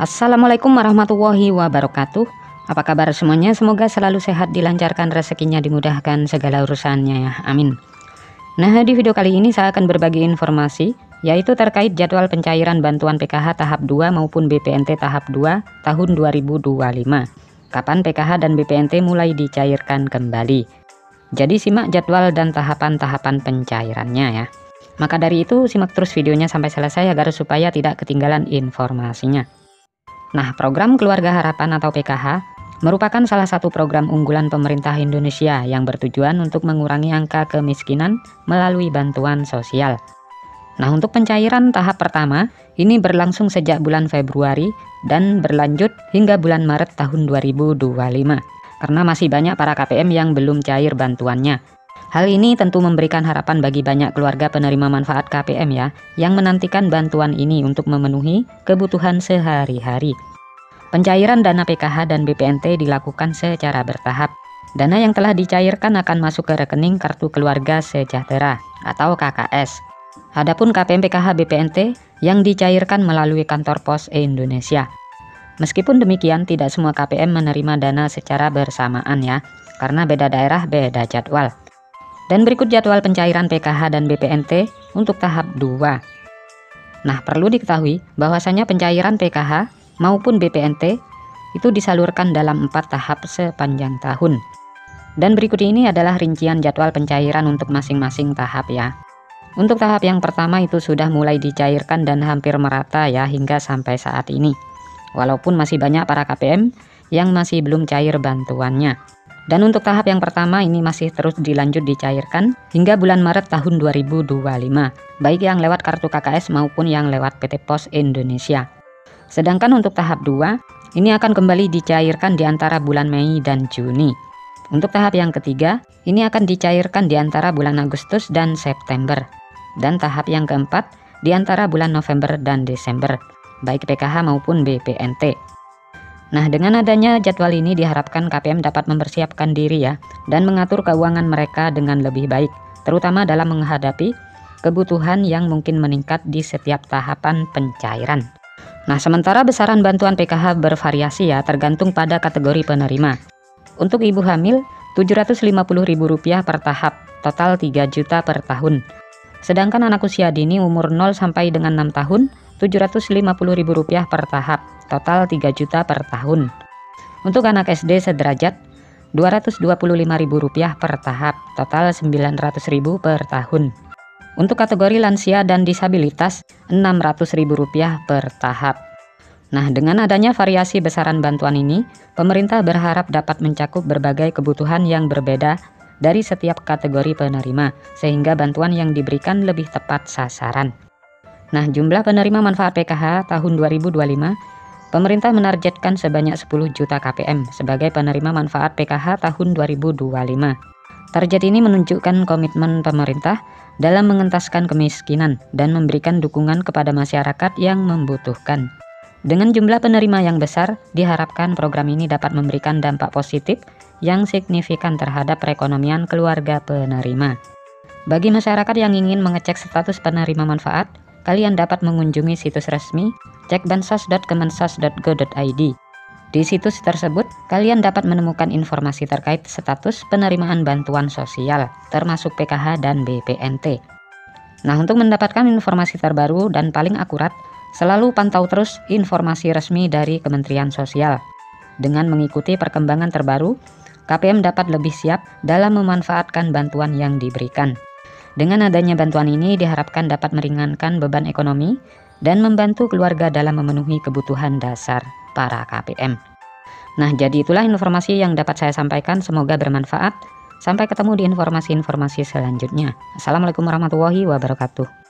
Assalamualaikum warahmatullahi wabarakatuh. Apa kabar semuanya? Semoga selalu sehat, dilancarkan rezekinya, dimudahkan segala urusannya ya. Amin. Nah, di video kali ini saya akan berbagi informasi yaitu terkait jadwal pencairan bantuan PKH tahap 2 maupun BPNT tahap 2 tahun 2025. Kapan PKH dan BPNT mulai dicairkan kembali. Jadi simak jadwal dan tahapan-tahapan pencairannya ya. Maka dari itu simak terus videonya sampai selesai agar supaya tidak ketinggalan informasinya. Nah, program Keluarga Harapan atau PKH merupakan salah satu program unggulan pemerintah Indonesia yang bertujuan untuk mengurangi angka kemiskinan melalui bantuan sosial. Nah, untuk pencairan tahap pertama ini berlangsung sejak bulan Februari dan berlanjut hingga bulan Maret tahun 2025 karena masih banyak para KPM yang belum cair bantuannya. Hal ini tentu memberikan harapan bagi banyak keluarga penerima manfaat KPM ya, yang menantikan bantuan ini untuk memenuhi kebutuhan sehari-hari. Pencairan dana PKH dan BPNT dilakukan secara bertahap. Dana yang telah dicairkan akan masuk ke rekening Kartu Keluarga Sejahtera atau KKS. Adapun KPM PKH BPNT yang dicairkan melalui kantor pos Indonesia. Meskipun demikian, tidak semua KPM menerima dana secara bersamaan ya, karena beda daerah beda jadwal. Dan berikut jadwal pencairan PKH dan BPNT untuk tahap 2. Nah, perlu diketahui bahwasanya pencairan PKH maupun BPNT itu disalurkan dalam 4 tahap sepanjang tahun. Dan berikut ini adalah rincian jadwal pencairan untuk masing-masing tahap ya. Untuk tahap yang pertama itu sudah mulai dicairkan dan hampir merata ya hingga sampai saat ini. Walaupun masih banyak para KPM yang masih belum cair bantuannya. Dan untuk tahap yang pertama ini masih terus dilanjut dicairkan hingga bulan Maret tahun 2025, baik yang lewat kartu KKS maupun yang lewat PT Pos Indonesia. Sedangkan untuk tahap 2 ini akan kembali dicairkan di antara bulan Mei dan Juni. Untuk tahap yang ketiga ini akan dicairkan di antara bulan Agustus dan September. Dan tahap yang keempat di antara bulan November dan Desember, baik PKH maupun BPNT. Nah, dengan adanya jadwal ini diharapkan KPM dapat mempersiapkan diri ya, dan mengatur keuangan mereka dengan lebih baik, terutama dalam menghadapi kebutuhan yang mungkin meningkat di setiap tahapan pencairan. Nah, sementara besaran bantuan PKH bervariasi ya, tergantung pada kategori penerima. Untuk ibu hamil, Rp750.000 per tahap, total 3 juta per tahun. Sedangkan anak usia dini umur 0 sampai dengan 6 tahun, Rp750.000 per tahap, total 3 juta per tahun. Untuk anak SD sederajat, Rp225.000 per tahap, total Rp900.000 per tahun. Untuk kategori lansia dan disabilitas, Rp600.000 per tahap. Nah, dengan adanya variasi besaran bantuan ini, pemerintah berharap dapat mencakup berbagai kebutuhan yang berbeda dari setiap kategori penerima, sehingga bantuan yang diberikan lebih tepat sasaran. Nah, jumlah penerima manfaat PKH tahun 2025, pemerintah menargetkan sebanyak 10 juta KPM sebagai penerima manfaat PKH tahun 2025. Target ini menunjukkan komitmen pemerintah dalam mengentaskan kemiskinan dan memberikan dukungan kepada masyarakat yang membutuhkan. Dengan jumlah penerima yang besar, diharapkan program ini dapat memberikan dampak positif yang signifikan terhadap perekonomian keluarga penerima. Bagi masyarakat yang ingin mengecek status penerima manfaat, kalian dapat mengunjungi situs resmi cekbansos.kemensos.go.id. Di situs tersebut, kalian dapat menemukan informasi terkait status penerimaan bantuan sosial, termasuk PKH dan BPNT. Nah, untuk mendapatkan informasi terbaru dan paling akurat, selalu pantau terus informasi resmi dari Kementerian Sosial. Dengan mengikuti perkembangan terbaru, KPM dapat lebih siap dalam memanfaatkan bantuan yang diberikan. Dengan adanya bantuan ini diharapkan dapat meringankan beban ekonomi dan membantu keluarga dalam memenuhi kebutuhan dasar para KPM. Nah, jadi itulah informasi yang dapat saya sampaikan, semoga bermanfaat. Sampai ketemu di informasi-informasi selanjutnya. Assalamualaikum warahmatullahi wabarakatuh.